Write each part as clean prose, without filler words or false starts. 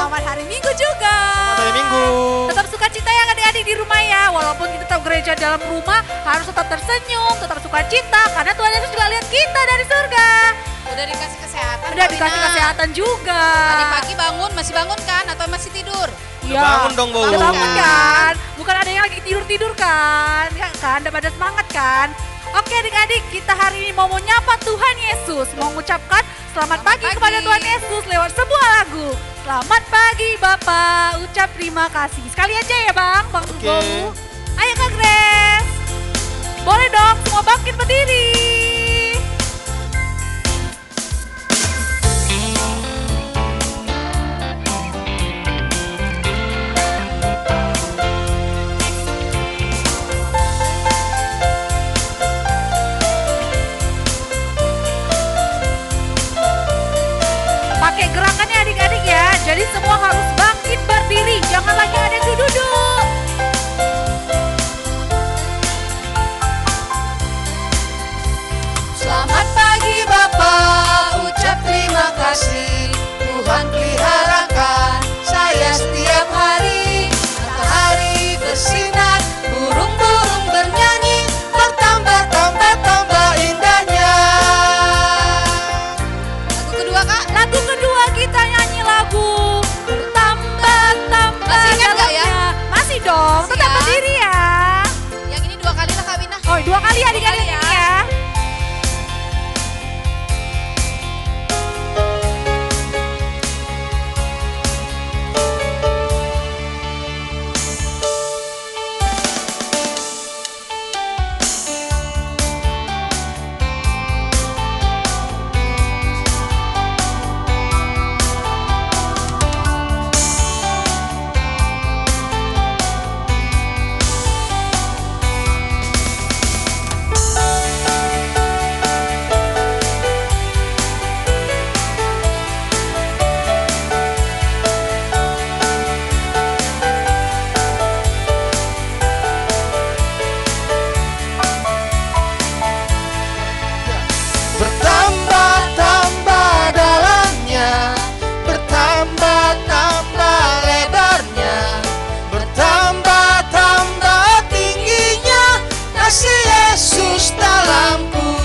Selamat hari Minggu juga. Selamat hari Minggu. Tetap sukacita ya adik-adik di rumah ya. Walaupun kita tetap gereja dalam rumah, harus tetap tersenyum, tetap sukacita. Karena Tuhan Yesus juga lihat kita dari surga. Udah dikasih kesehatan. Udah dikasih kesehatan juga. Tadi pagi bangun, masih bangun kan? Atau masih tidur? Udah bangun dong, Bu. Udah bangun kan? Bukan ada yang lagi tidur-tidur kan? Ya kan, udah pada semangat kan? Oke adik-adik, kita hari ini mau menyapa Tuhan Yesus. Mau mengucapkan selamat pagi kepada Tuhan Yesus lewat sebuah lagu. Selamat pagi Bapak, ucap terima kasih. Sekali aja ya Bang Bowu. Ayo Kak Grace. Boleh dong, semua bangkit berdiri. Pakai gerakannya adik-adik ya. Jadi semua harus bangkit berdiri. Jangan lagi ada yang duduk. Selamat pagi Bapak, ucap terima kasih. Tuhan peliharakan saya setiap hari. Matahari bersinar, burung-burung bernyanyi, bertambah indahnya. Lagu kedua Kak? Lagu kedua kita nyanyi lagu bertambah-tambah. Masih ingat nggak ya? dalamnya. Masih dong, Masih tetap ya? berdiri ya. Yang ini 2 kali lah Kak Wina. Oh 2 kali adik-adik kali ini ya. ya. Bertambah-tambah dalamnya, bertambah-tambah lebarnya, bertambah-tambah tingginya kasih Yesus dalamku.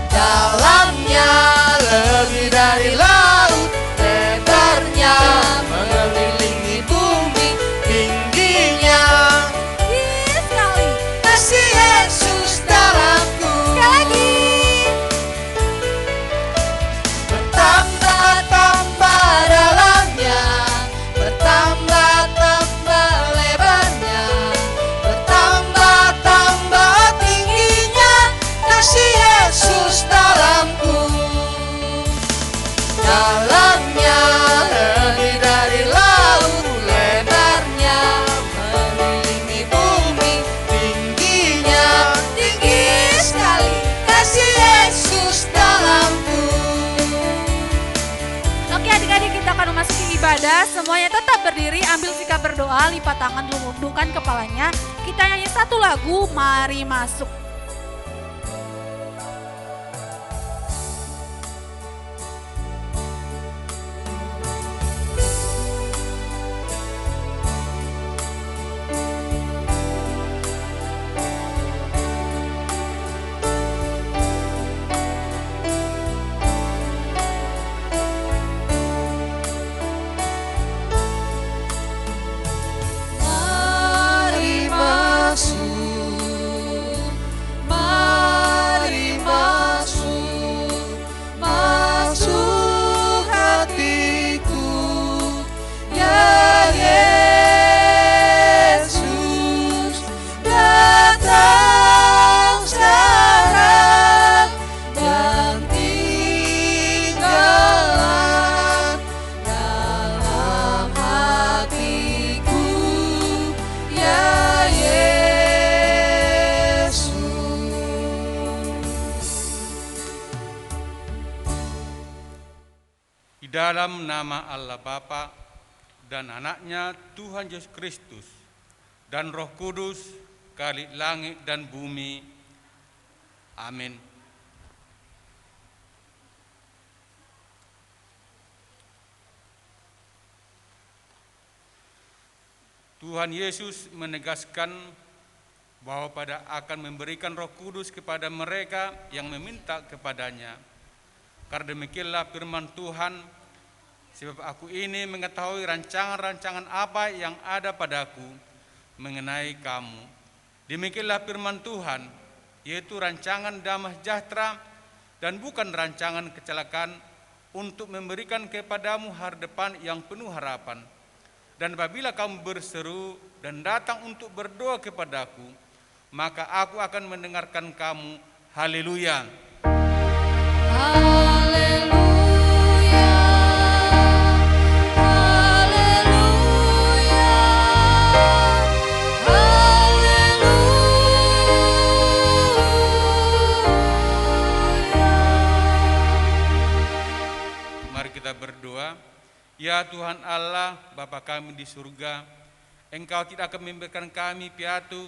Dalamnya lebih dari laut, lebarnya mengelilingi bumi, tingginya Tinggi sekali. kasih Yesus dalamku. Sekali lagi. Bertambah-tambah dalamnya, bertambah-tambah lebarnya, bertambah-tambah tingginya kasih Yesus dalamku. Dalamnya lebih dari laut, lebarnya mengelilingi bumi, tingginya tinggi sekali kasih Yesus dalamku. Oke adik-adik, kita akan memasuki ibadah. Semuanya tetap berdiri, ambil sikap berdoa, lipat tangan, lundukkan kepalanya. Kita nyanyi satu lagu, mari masuk. Mari masuk, mari masuk, masuk hatiku, ya Yesus, datang sekarang dan tinggallah dalam hatiku, ya Yesus. Di dalam nama Allah Bapa dan anaknya Tuhan Yesus Kristus dan Roh Kudus, Khalik langit dan bumi. Amin. Tuhan Yesus menegaskan bahwa akan memberikan Roh Kudus kepada mereka yang meminta kepadanya. Karena demikianlah firman Tuhan, sebab aku ini mengetahui rancangan-rancangan apa yang ada padaku mengenai kamu. Demikianlah firman Tuhan, yaitu rancangan damai sejahtera dan bukan rancangan kecelakaan, untuk memberikan kepadamu hari depan yang penuh harapan. Dan apabila kamu berseru dan datang untuk berdoa kepadaku, maka aku akan mendengarkan kamu. Haleluya. Haleluya, haleluya, haleluya. Mari kita berdoa. Ya Tuhan Allah, Bapa kami di surga, Engkau tidak akan memberikan kami piatu,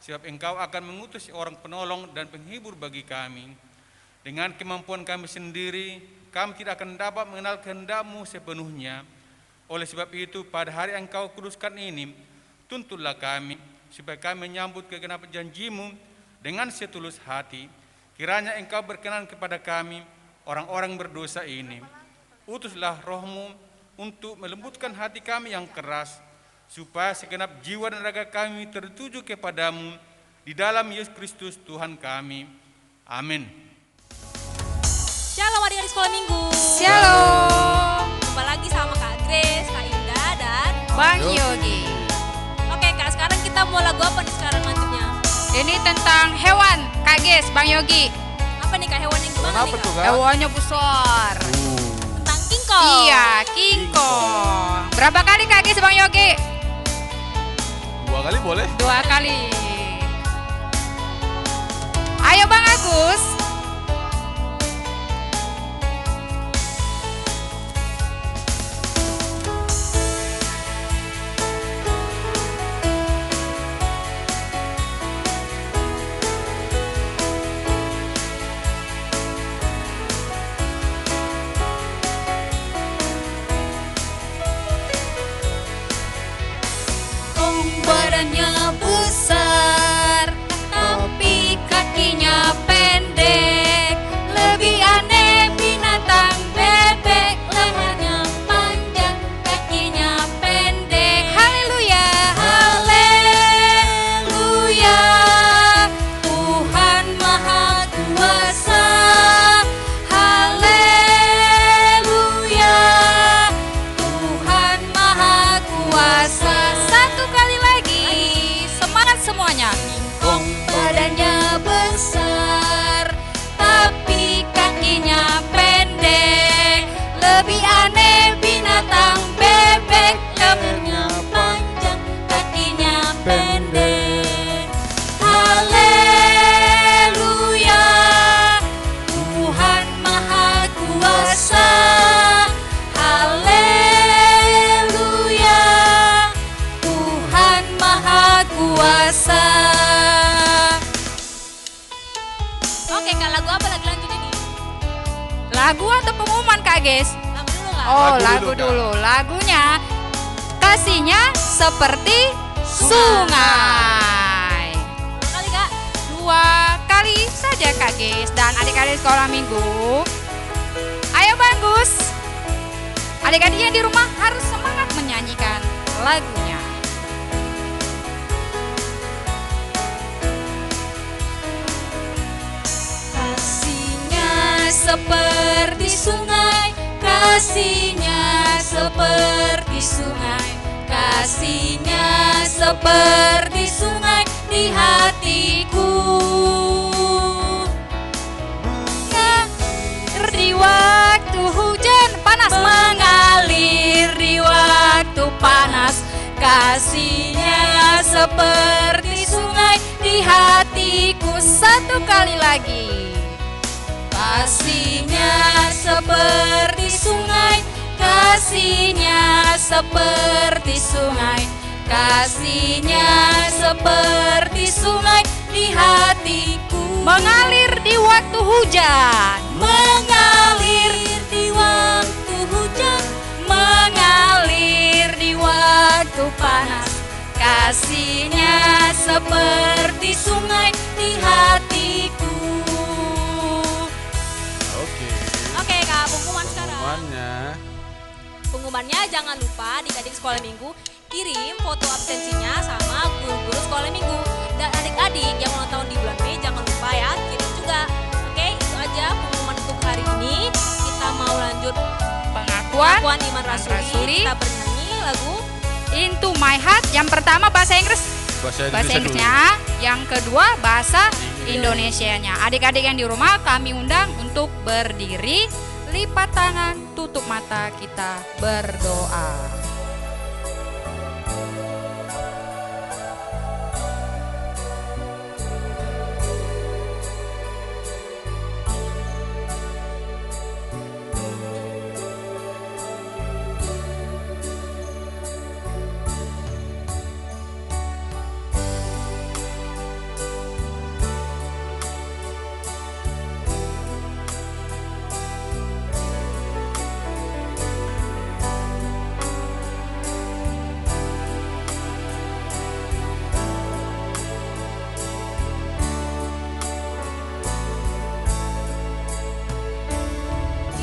sebab Engkau akan mengutus orang penolong dan penghibur bagi kami. Dengan kemampuan kami sendiri, kami tidak akan dapat mengenal kehendak-Mu sepenuhnya. Oleh sebab itu, pada hari Engkau kuduskan ini, tuntunlah kami, supaya kami menyambut kegenapan janji-Mu dengan setulus hati. Kiranya Engkau berkenan kepada kami, orang-orang berdosa ini. Utuslah Roh-Mu untuk melembutkan hati kami yang keras, supaya segenap jiwa dan raga kami tertuju kepadamu, di dalam Yesus Kristus Tuhan kami. Amin. Shalom adik-adik sekolah minggu. Shalom, Jumpa lagi sama Kak Grace, Kak Indah, dan Bang Yogi. Oke Kak, sekarang kita mau lagu apa nih sekarang lanjutnya? Ini tentang hewan, Kak Ges, Bang Yogi. Apa nih Kak, hewan yang gimana nih Kak? Hewannya besar. Tentang King Kong. Iya, King Kong. Berapa kali Kak Ges, Bang Yogi? 2 kali boleh? 2 kali. Ayo Bang Agus. Badannya besar, tapi kakinya pendek. Lebih aneh binatang bebek, lehernya panjang, kakinya pendek. Haleluya. Haleluya, Tuhan Maha Kuasa. Haleluya, Tuhan Maha Kuasa. Satu kali lagi. Semangat semuanya. Badannya besar, tapi kakinya pendek. Lebih aneh binatang bebek, lehernya panjang, kakinya pendek. Haleluya, Tuhan Maha Kuasa. Haleluya, Tuhan Maha Kuasa. Oke Kak, lagu apa lagi lanjutnya nih? Lagu atau pengumuman Kak Ges? Lagu dulu Kak. Oh, Lagu lagu dulu, Kak. dulu. Lagunya kasihnya seperti sungai. Berapa kali Kak? 2 kali saja Kak Ges dan adik-adik sekolah minggu. Ayo bagus. Adik-adik yang di rumah harus semangat menyanyikan lagunya. Kasihnya seperti sungai, kasihnya seperti sungai, kasihnya seperti sungai di hatiku. Mengalir di waktu hujan panas, mengalir di waktu panas, kasihnya seperti sungai di hatiku. Satu kali lagi. Kasihnya seperti sungai, kasihnya seperti sungai, kasihnya seperti sungai di hatiku. Mengalir di waktu hujan. Mengalir di waktu hujan, mengalir di waktu panas, kasihnya seperti sungai di hatiku. Oke. Oke Kak, pengumuman sekarang. Pengumumannya. Pengumumannya jangan lupa adik-adik sekolah minggu kirim foto absensinya sama guru-guru sekolah minggu. Dan adik-adik yang ulang tahun di bulan Mei jangan lupa ya kirim juga. Oke, itu aja pengumuman untuk hari ini. Kita mau lanjut Pengakuan Iman Rasuli. Rasuli. Kita bernyanyi lagu Into My Heart. Yang pertama bahasa Inggris. Bahasa Inggrisnya, yang kedua bahasa Indonesianya. Adik-adik yang di rumah kami undang untuk berdiri, lipat tangan, tutup mata, kita berdoa.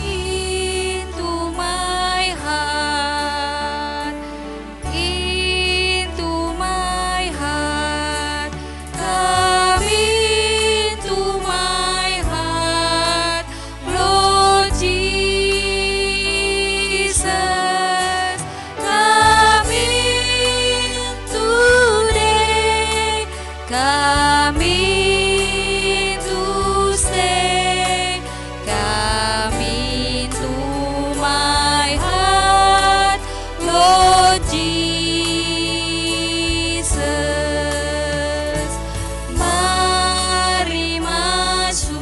Into my heart, into my heart, come into my heart, Lord Jesus, come in today, come in to stay, come into my heart, Lord Jesus. Mari masuk,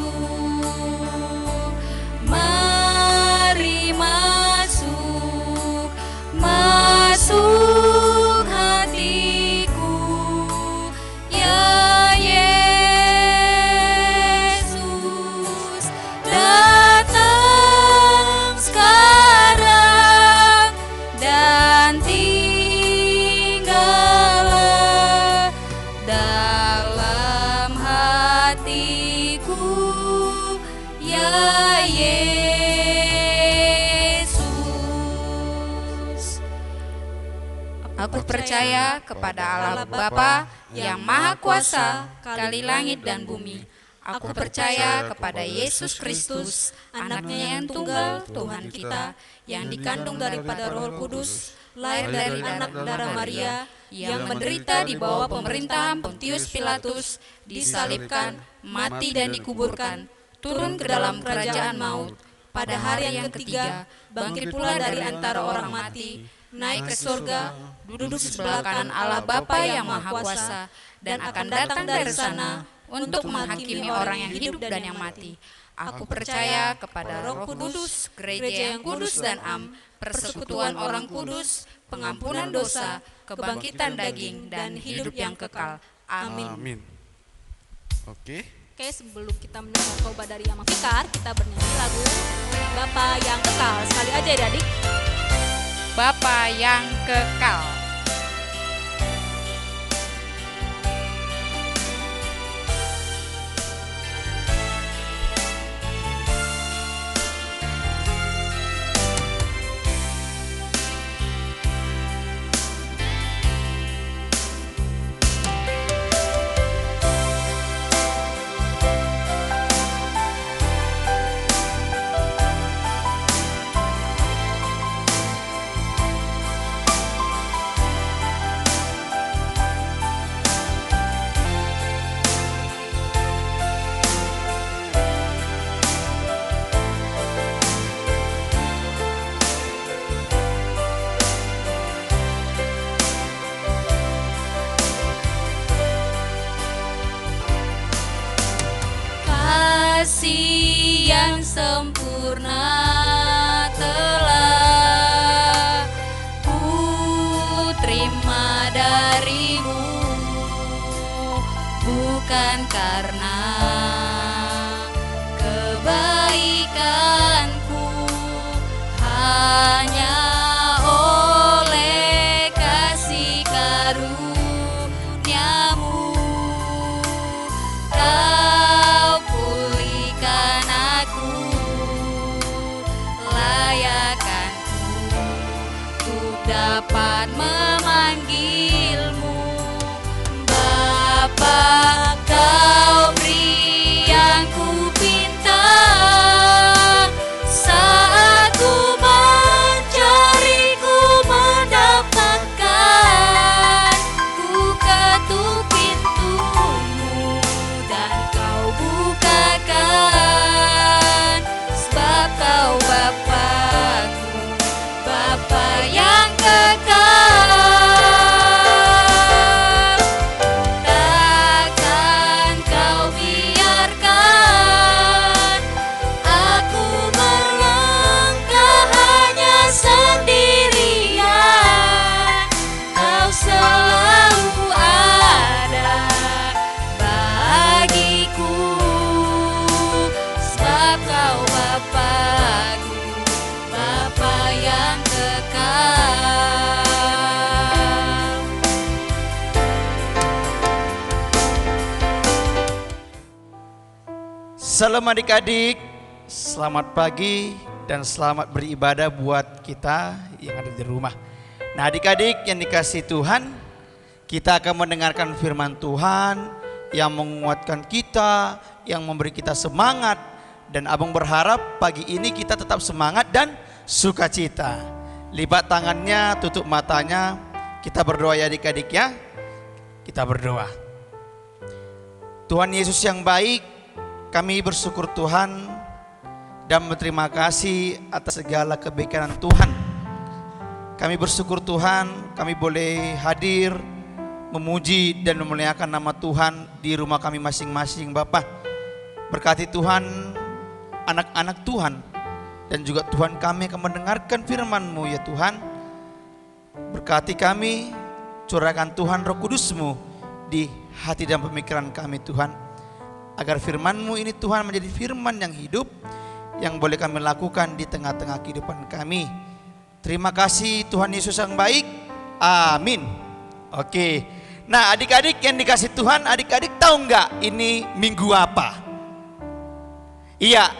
mari masuk, masuk hatiku, ya Yesus. Datang sekarang dan tinggallah dalam hatiku, ya Yesus. Aku percaya kepada Allah Bapa yang Maha Kuasa, kali langit dan bumi. Aku percaya kepada Yesus Kristus, anaknya yang tunggal, Tuhan kita, yang dikandung daripada Roh Kudus, lahir dari anak darah Maria, yang menderita di bawah pemerintahan Pontius Pilatus, disalibkan, mati dan dikuburkan, turun ke dalam kerajaan maut, pada hari yang ketiga, bangkit pula dari antara orang mati, naik ke surga, duduk di sebelah kanan Allah Bapa yang Maha Kuasa, dan akan datang dari sana untuk menghakimi orang yang hidup dan yang mati. Aku percaya kepada Roh Kudus, gereja yang kudus dan am, persekutuan orang kudus, pengampunan dosa, kebangkitan daging, dan hidup yang kekal. Amin. Amin. Oke. Oke, sebelum kita mendengar khotbah dari Amang Fikar, kita bernyanyi lagu Bapa yang Kekal. Sekali aja ya adik. Bapa yang kekal. Kasih yang sempurna telah ku terima darimu, bukan karena kebaikanku, hanya oleh kasih karunia dapat memanggilmu. Bapa, Kau beri yang ku pinta, saat ku mencari ku mendapatkan. Ku ketuk pintumu dan Kau bukakan, sebab Kau Bapa-Ku, Bapa yang kekal. Takkan Kau biarkan aku melangkah hanya sendirian. Kau selalu ada bagiku, sebab Kau Bapa-Ku, Bapa yang kekal. Salam adik-adik, selamat pagi dan selamat beribadah buat kita yang ada di rumah. Nah adik-adik yang dikasihi Tuhan, kita akan mendengarkan firman Tuhan yang menguatkan kita, yang memberi kita semangat. Dan abang berharap pagi ini kita tetap semangat dan sukacita. Lipat tangannya, tutup matanya, kita berdoa ya adik-adik ya. Kita berdoa. Tuhan Yesus yang baik, kami bersyukur Tuhan dan berterima kasih atas segala kebaikan Tuhan. Kami bersyukur Tuhan, kami boleh hadir memuji dan memuliakan nama Tuhan di rumah kami masing-masing Bapa. Berkati Tuhan anak-anak Tuhan, dan juga Tuhan kami akan mendengarkan firman-Mu ya Tuhan. Berkati kami, curahkan Tuhan Roh Kudus-Mu di hati dan pemikiran kami Tuhan, agar firman-Mu ini Tuhan menjadi firman yang hidup, yang boleh kami lakukan di tengah-tengah kehidupan kami. Terima kasih Tuhan Yesus yang baik, amin. Oke, nah adik-adik yang dikasih Tuhan, adik-adik tahu nggak ini minggu apa? Iya,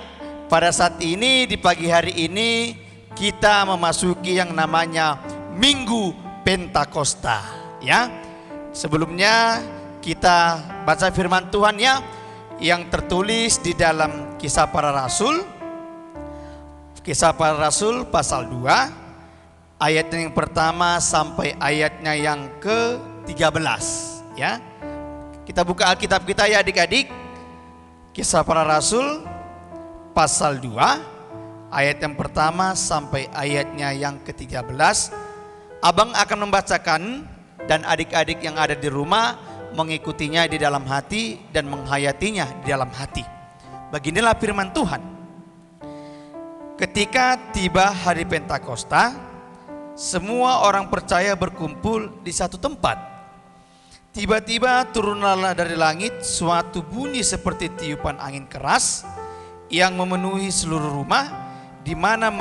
pada saat ini di pagi hari ini kita memasuki yang namanya Minggu Pentakosta ya. Sebelumnya kita baca firman Tuhan ya, yang tertulis di dalam Kisah Para Rasul. Kisah Para Rasul pasal 2 ayatnya yang pertama sampai ayatnya yang ke-13 ya. Kita buka Alkitab kita ya adik-adik. Kisah Para Rasul pasal 2 ayat yang pertama sampai ayatnya yang ke-13. Abang akan membacakan dan adik-adik yang ada di rumah mengikutinya di dalam hati dan menghayatinya di dalam hati. Beginilah firman Tuhan. Ketika tiba hari Pentakosta, semua orang percaya berkumpul di satu tempat. Tiba-tiba turunlah dari langit suatu bunyi seperti tiupan angin keras yang memenuhi seluruh rumah di mana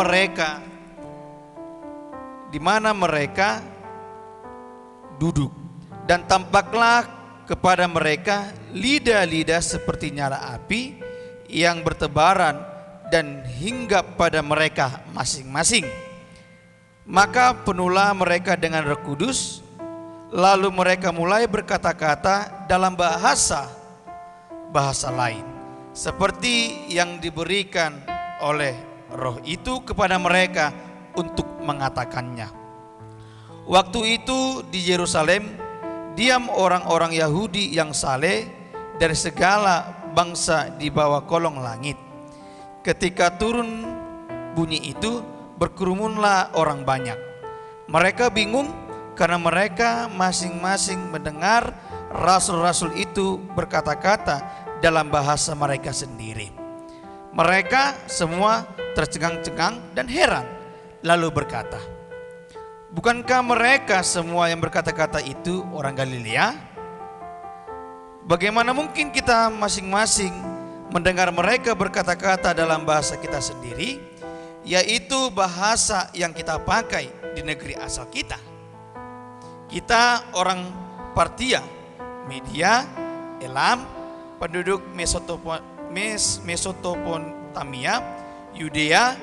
mereka duduk, dan tampaklah kepada mereka lidah-lidah seperti nyala api yang bertebaran dan hinggap pada mereka masing-masing. Maka penuhlah mereka dengan Roh Kudus, lalu mereka mulai berkata-kata dalam bahasa lain, seperti yang diberikan oleh Roh itu kepada mereka untuk mengatakannya. Waktu itu di Yerusalem diam orang-orang Yahudi yang saleh dari segala bangsa di bawah kolong langit. Ketika turun bunyi itu, berkerumunlah orang banyak. Mereka bingung karena mereka masing-masing mendengar rasul-rasul itu berkata-kata dalam bahasa mereka sendiri. Mereka semua tercengang-cengang dan heran, lalu berkata, bukankah mereka semua yang berkata-kata itu orang Galilea? Bagaimana mungkin kita masing-masing mendengar mereka berkata-kata dalam bahasa kita sendiri, yaitu bahasa yang kita pakai di negeri asal kita? Kita orang Partia, Media, Elam, penduduk Mesopotamia, Yudea,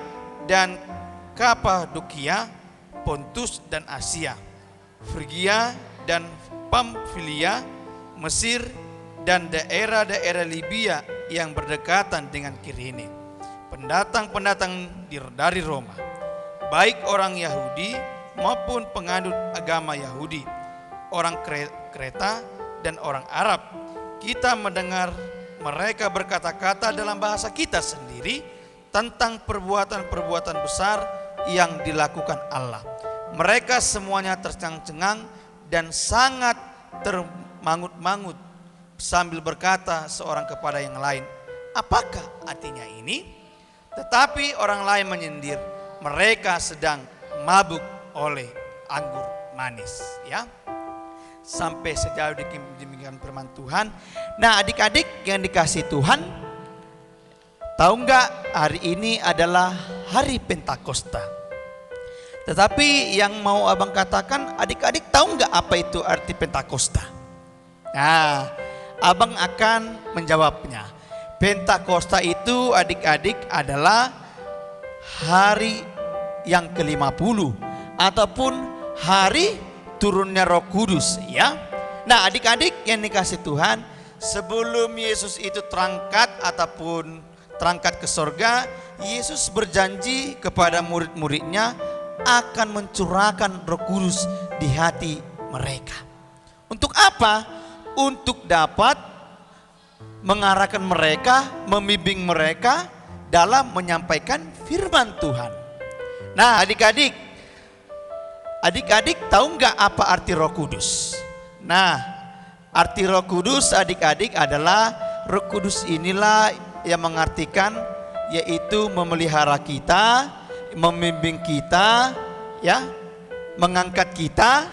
dan Kapadokia, Pontus dan Asia, Frigia dan Pamfilia, Mesir dan daerah-daerah Libya yang berdekatan dengan Kirene. Pendatang-pendatang dari Roma, baik orang Yahudi maupun penganut agama Yahudi, orang Kreta dan orang Arab. Kita mendengar mereka berkata-kata dalam bahasa kita sendiri tentang perbuatan-perbuatan besar yang dilakukan Allah. Mereka semuanya tercengang-cengang dan sangat termangut-mangut sambil berkata seorang kepada yang lain, apakah artinya ini? Tetapi orang lain menyindir, mereka sedang mabuk oleh anggur manis. Ya, sampai sejauh demikian firman Tuhan. Nah, adik-adik yang dikasihi Tuhan, tahu nggak hari ini adalah hari Pentakosta? Tetapi yang mau abang katakan, adik-adik tahu nggak apa itu arti Pentakosta? Nah, abang akan menjawabnya. Pentakosta itu adik-adik adalah hari yang ke-50 ataupun hari turunnya Roh Kudus, ya. Nah, adik-adik yang dikasihi Tuhan, sebelum Yesus itu terangkat ataupun terangkat ke sorga, Yesus berjanji kepada murid-muridnya akan mencurahkan Roh Kudus di hati mereka. Untuk apa? Untuk dapat mengarahkan mereka, membimbing mereka dalam menyampaikan firman Tuhan. Nah, adik-adik tahu nggak apa arti Roh Kudus? Nah, arti Roh Kudus adik-adik adalah Roh Kudus inilah yang mengartikan yaitu memelihara kita, membimbing kita, ya, mengangkat kita.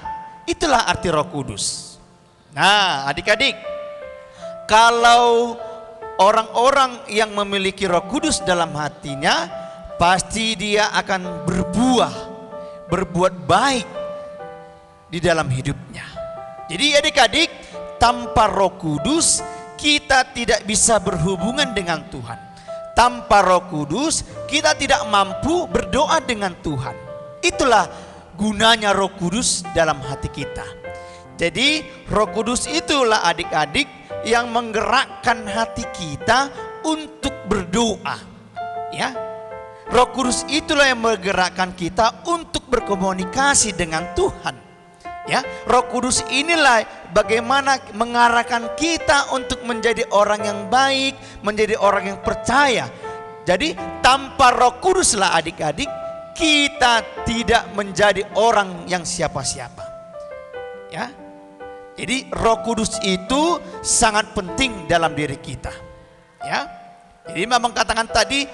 Itulah arti Roh Kudus. Nah, adik-adik, kalau orang-orang yang memiliki Roh Kudus dalam hatinya, pasti dia akan berbuat baik di dalam hidupnya. Jadi adik-adik, tanpa Roh Kudus kita tidak bisa berhubungan dengan Tuhan. Tanpa Roh Kudus kita tidak mampu berdoa dengan Tuhan. Itulah gunanya Roh Kudus dalam hati kita. Jadi Roh Kudus itulah adik-adik yang menggerakkan hati kita untuk berdoa, ya. Roh Kudus itulah yang menggerakkan kita untuk berkomunikasi dengan Tuhan, ya. Roh Kudus inilah bagaimana mengarahkan kita untuk menjadi orang yang baik, menjadi orang yang percaya. Jadi tanpa Roh Kuduslah adik-adik kita tidak menjadi orang yang siapa-siapa, ya. Jadi Roh Kudus itu sangat penting dalam diri kita, ya. Jadi memang katakan tadi,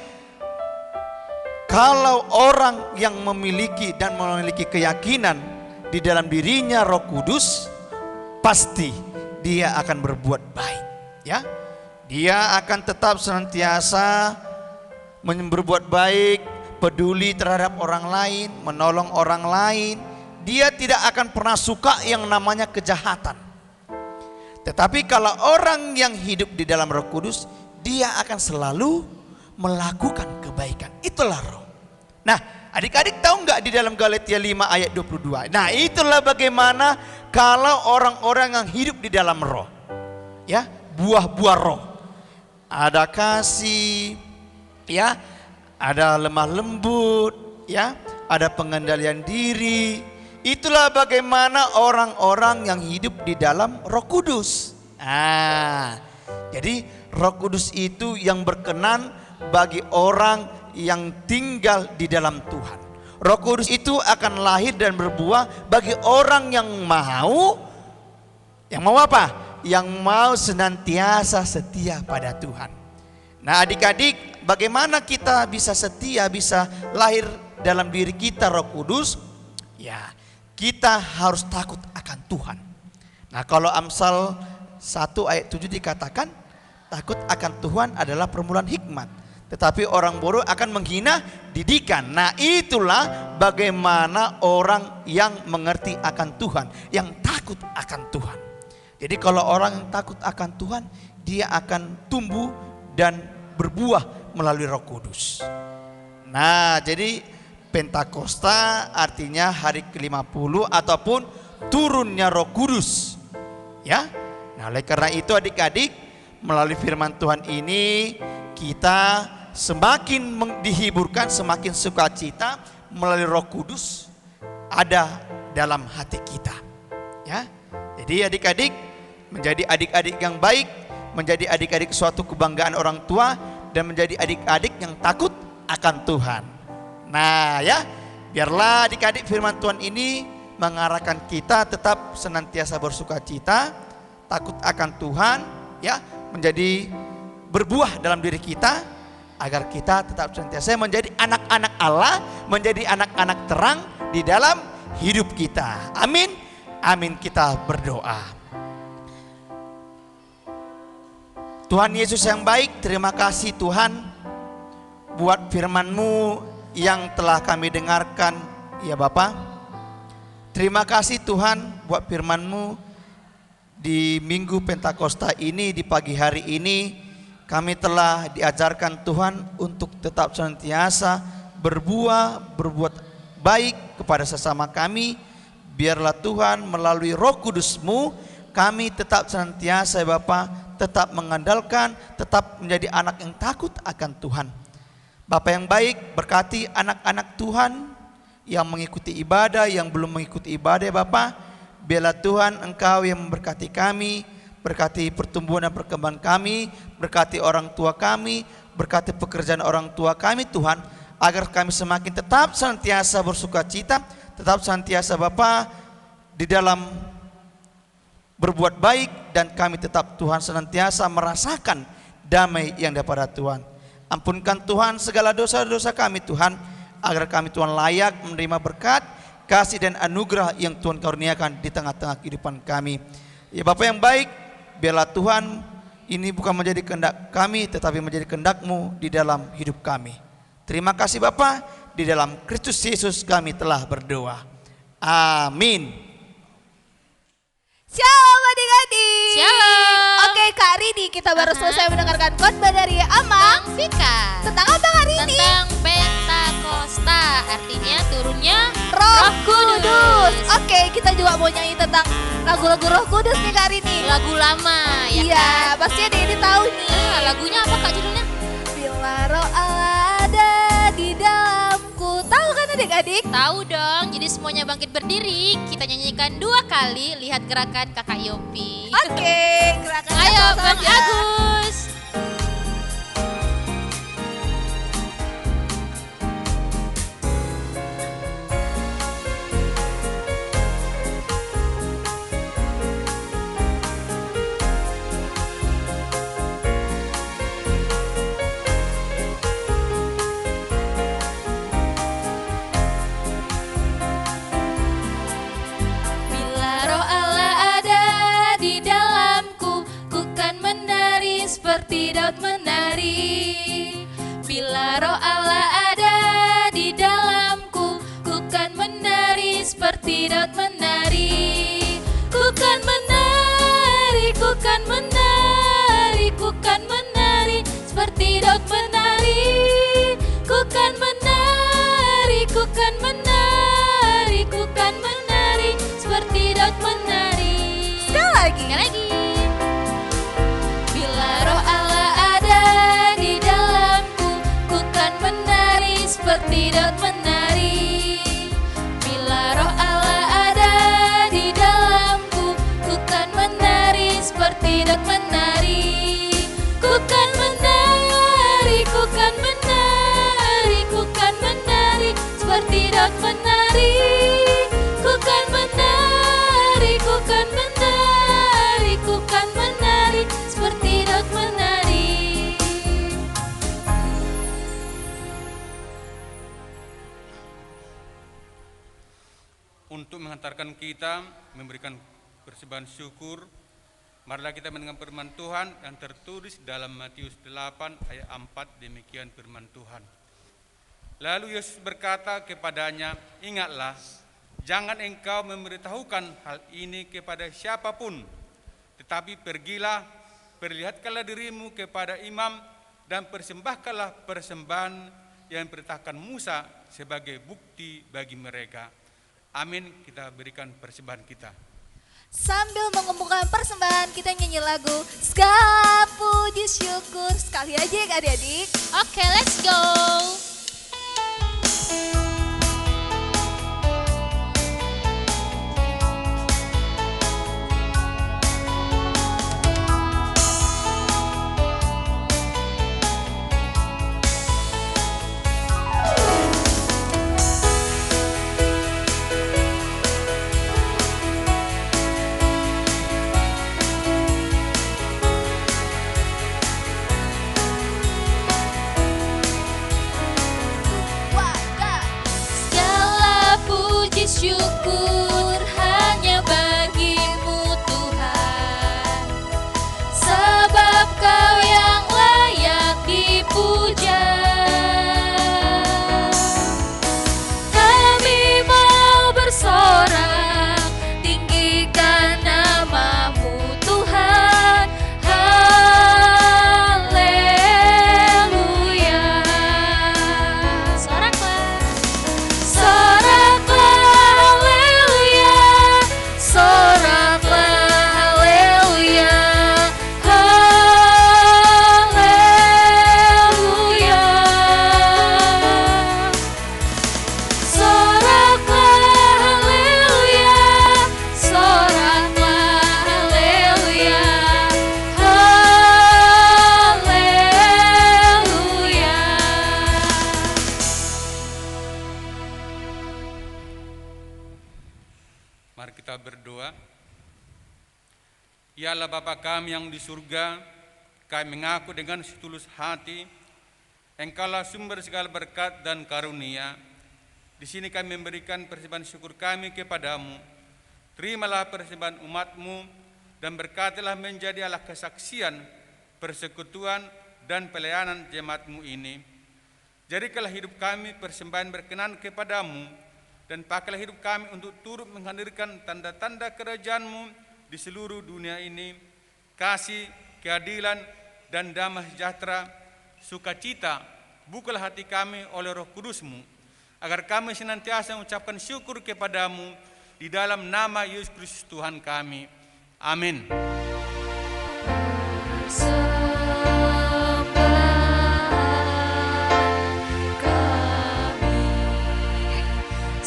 kalau orang yang memiliki keyakinan di dalam dirinya Roh Kudus, pasti dia akan berbuat baik, ya. Dia akan tetap senantiasa berbuat baik, peduli terhadap orang lain, menolong orang lain. Dia tidak akan pernah suka yang namanya kejahatan. Tetapi kalau orang yang hidup di dalam Roh Kudus, dia akan selalu melakukan kebaikan. Itulah Roh. Nah, adik-adik tahu nggak di dalam Galatia 5 ayat 22? Nah, itulah bagaimana kalau orang-orang yang hidup di dalam Roh, ya, buah-buah Roh. Ada kasih, ya, ada lemah lembut, ya, ada pengendalian diri. Itulah bagaimana orang-orang yang hidup di dalam Roh Kudus. Jadi Roh Kudus itu yang berkenan bagi orang yang tinggal di dalam Tuhan. Roh Kudus itu akan lahir dan berbuah bagi orang yang mau apa? Yang mau senantiasa setia pada Tuhan. Nah, adik-adik, bagaimana kita bisa setia, bisa lahir dalam diri kita Roh Kudus? Ya, kita harus takut akan Tuhan. Nah, kalau Amsal 1 ayat 7 dikatakan, takut akan Tuhan adalah permulaan hikmat, tetapi orang bodoh akan menghina didikan. Nah, itulah bagaimana orang yang mengerti akan Tuhan, yang takut akan Tuhan. Jadi kalau orang yang takut akan Tuhan, dia akan tumbuh dan berbuah melalui Roh Kudus. Nah, jadi Pentakosta artinya hari ke-50 ataupun turunnya Roh Kudus. Ya. Nah, oleh karena itu adik-adik, melalui firman Tuhan ini kita semakin dihiburkan, semakin sukacita melalui Roh Kudus ada dalam hati kita. Ya. Jadi adik-adik menjadi adik-adik yang baik, menjadi adik-adik suatu kebanggaan orang tua, dan menjadi adik-adik yang takut akan Tuhan. Nah ya, biarlah adik-adik firman Tuhan ini mengarahkan kita tetap senantiasa bersukacita, takut akan Tuhan, ya, menjadi berbuah dalam diri kita, agar kita tetap senantiasa menjadi anak-anak Allah, menjadi anak-anak terang di dalam hidup kita. Amin, amin, kita berdoa. Tuhan Yesus yang baik, terima kasih Tuhan buat firman-Mu yang telah kami dengarkan, ya Bapa. Terima kasih Tuhan buat firman-Mu di Minggu Pentakosta ini, di pagi hari ini. Kami telah diajarkan Tuhan untuk tetap senantiasa berbuat baik kepada sesama kami. Biarlah Tuhan melalui Roh Kudus-Mu kami tetap senantiasa ya Bapa, tetap mengandalkan, tetap menjadi anak yang takut akan Tuhan. Bapa yang baik, berkati anak-anak Tuhan yang mengikuti ibadah, yang belum mengikuti ibadah ya Bapa. Biarlah Tuhan Engkau yang memberkati kami, berkati pertumbuhan dan perkembangan kami, berkati orang tua kami, berkati pekerjaan orang tua kami Tuhan, agar kami semakin tetap senantiasa bersukacita, tetap senantiasa Bapa di dalam berbuat baik, dan kami tetap Tuhan senantiasa merasakan damai yang daripada Tuhan. Ampunkan Tuhan segala dosa-dosa kami Tuhan, agar kami Tuhan layak menerima berkat, kasih dan anugerah yang Tuhan karuniakan di tengah-tengah kehidupan kami. Ya Bapa yang baik, biarlah Tuhan ini bukan menjadi kehendak kami, tetapi menjadi kehendak-Mu di dalam hidup kami. Terima kasih Bapa, di dalam Kristus Yesus kami telah berdoa. Amin. Shalom adik-adik. Shalom. Oke Kak Rini, kita baru selesai mendengarkan khotbah dari Amang. Fika. Tentang apa hari ini? Tentang Pentakosta, artinya turunnya Roh Kudus. Oke, kita juga mau nyanyi tentang lagu-lagu Roh Kudus nih Kak Rini. Lagu lama ya Iya, kan? pasti adik-adik tahu nih. Lagunya apa Kak judulnya? Bila Roh Allah ada di dalamku. Tahu kan adik-adik? Tahu dong, jadi semuanya bangkit berdiri. Kita nyanyikan 2 kali, lihat gerakan Kakak Yopi. Oke, gerakan Ayo apa Bang saja? Agus. Bila Roh Allah ada di dalamku, ku kan menari seperti Daud menari. Bila Roh Allah ada di dalamku, ku kan menari seperti Daud menari. Ku kan menari, ku kan menari, ku kan menari seperti Daud menari. Ku kan menari, ku kan menari, ku kan menari seperti Daud menari. Sekali lagi. Sekali lagi. Bila Roh Allah ada di dalamku, ku kan menari seperti Daud menari. Bila Roh Allah ada di dalamku, ku kan menari seperti Daud menari. Ku kan menari, ku kan menari, ku kan menari seperti Daud menari. Ku kan menari, ku kan menari, ku kan menari seperti Daud menari. Untuk menghantarkan kita memberikan persembahan syukur, marilah kita mendengar firman Tuhan yang tertulis dalam Matius 8 ayat 4. Demikian firman Tuhan. Lalu Yesus berkata kepadanya, ingatlah, jangan engkau memberitahukan hal ini kepada siapapun, tetapi pergilah, perlihatkanlah dirimu kepada imam dan persembahkanlah persembahan yang diperintahkan Musa sebagai bukti bagi mereka. Amin. Kita berikan persembahan kita. Sambil mengumpulkan persembahan, kita nyanyi lagu Segala puji syukur. Sekali aja ya adik-adik. Oke, let's go. Segala puji syukur hanya bagimu Tuhan, sebab Kau yang layak dipuja. Kami mau bersorak, tinggikan nama-Mu Tuhan. Haleluya. Soraklah. Soraklah haleluya, soraklah haleluya, haleluya. Soraklah haleluya, soraklah haleluya, haleluya. Mari kita berdoa. Ya Allah Bapa kami yang di surga, kami mengaku dengan setulus hati, Engkaulah sumber segala berkat dan karunia. Di sini kami memberikan persembahan syukur kami kepadamu. Terimalah persembahan umat-Mu dan berkatilah menjadi Allah kesaksian, persekutuan dan pelayanan jemaat-Mu ini. Jadikanlah hidup kami persembahan berkenan kepadamu, dan pakailah hidup kami untuk turut menghadirkan tanda-tanda kerajaan-Mu di seluruh dunia ini, kasih, keadilan, dan damai sejahtera, sukacita, bukalah hati kami oleh Roh Kudus-Mu, agar kami senantiasa mengucapkan syukur kepadamu di dalam nama Yesus Kristus Tuhan kami. Amin. Sedikit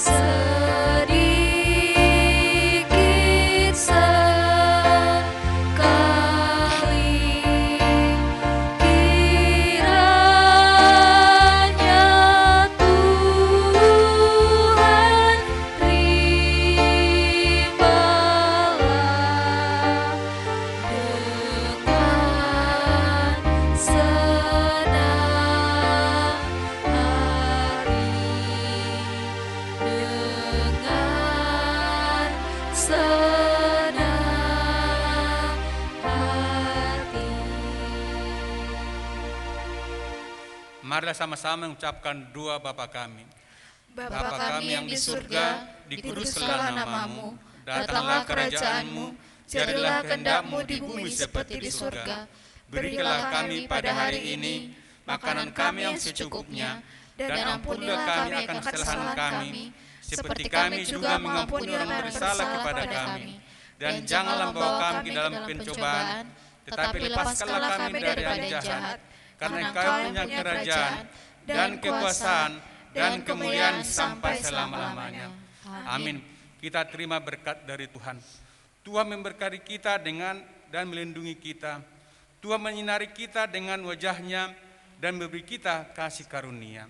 sekali kiranya Tuhan terimalah dengan senang hati, dengan senang hati. Marilah sama-sama mengucapkan doa Bapa kami. Bapa kami yang di surga, dikuduskanlah nama-Mu, datanglah kerajaan-Mu, jadilah kehendak-Mu di bumi seperti di surga. Berikanlah kami pada hari ini makanan kami yang secukupnya, dan ampunilah kami akan kesalahan kami, seperti kami juga mengampuni orang yang bersalah kepada kami. Dan janganlah membawa kami ke dalam pencobaan, tetapi lepaskanlah kami dari yang jahat. Karena Engkau punya kerajaan, dan kekuasaan, dan kemuliaan sampai selama-lamanya. Amin. Kita terima berkat dari Tuhan. Tuhan memberkati kita dan melindungi kita. Tuhan menyinari kita dengan wajah-Nya dan memberi kita kasih karunia.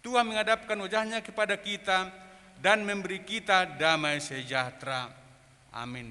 Tuhan menghadapkan wajah-Nya kepada kita dan memberi kita damai sejahtera. Amin.